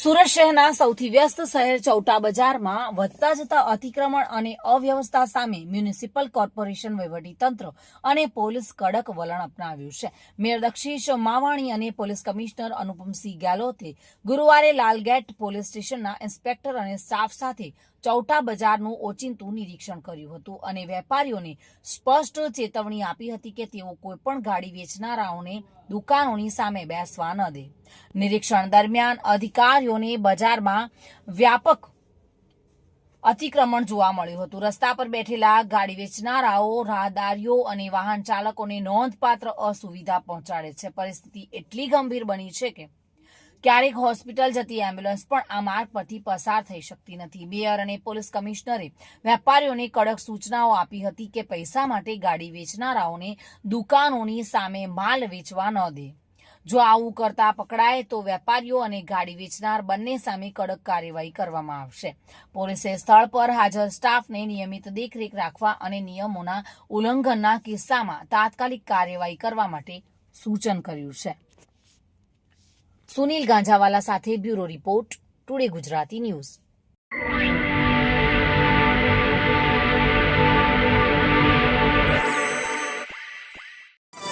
સુરત શહેરના સૌથી વ્યસ્ત શહેર ચૌટા બજારમાં વધતા જતા અતિક્રમણ અને અવ્યવસ્થા સામે મ્યુનિસિપલ કોર્પોરેશન વહીવટીતંત્ર અને પોલીસ કડક વલણ અપનાવ્યું છે. મેયર દક્ષિશ માવાણી અને પોલીસ કમિશનર અનુપમસિંહ ગેહલોતે ગુરુવારે લાલગેટ પોલીસ સ્ટેશનના ઇન્સ્પેક્ટર અને સ્ટાફ સાથે ચૌટા બજારનું ઓચિંતું નિરીક્ષણ કર્યું હતું અને વેપારીઓને સ્પષ્ટ ચેતવણી આપી હતી કે તેઓ કોઈપણ ગાડી વેચનારાઓને દુકાનોની સામે બેસવા ન દે. નિરીક્ષણ દરમિયાન અધિકારીઓને બજારમાં વ્યાપક અતિક્રમણ જોવા મળ્યું હતું. રસ્તા પર બેઠેલા ગાડી વેચનારાઓ રાહદારીઓ અને વાહન ચાલકોને નોંધપાત્ર અસુવિધા પહોંચાડે છે. પરિસ્થિતિ એટલી ગંભીર બની છે કે ક્યારેક હોસ્પિટલ જતી એમ્બ્યુલન્સ પણ આ માર્ગ પરથી પસાર થઈ શકતી નથી. મેયર અને પોલીસ કમિશનરે વેપારીઓને કડક સૂચનાઓ આપી હતી કે પૈસા માટે ગાડી વેચનારાઓને દુકાનોની સામે માલ વેચવા ન દે. જો આવું કરતા પકડાય તો વેપારીઓ અને ગાડી વેચનાર બંને સામે કડક કાર્યવાહી કરવામાં આવશે. પોલીસે સ્થળ પર હાજર સ્ટાફને નિયમિત દેખરેખ રાખવા અને નિયમોના ઉલ્લંઘનના કિસ્સામાં તાત્કાલિક કાર્યવાહી કરવા માટે સૂચન કર્યું છે. સુનિલ ગાંજાવાલા સાથે bureau report, today Gujarati news.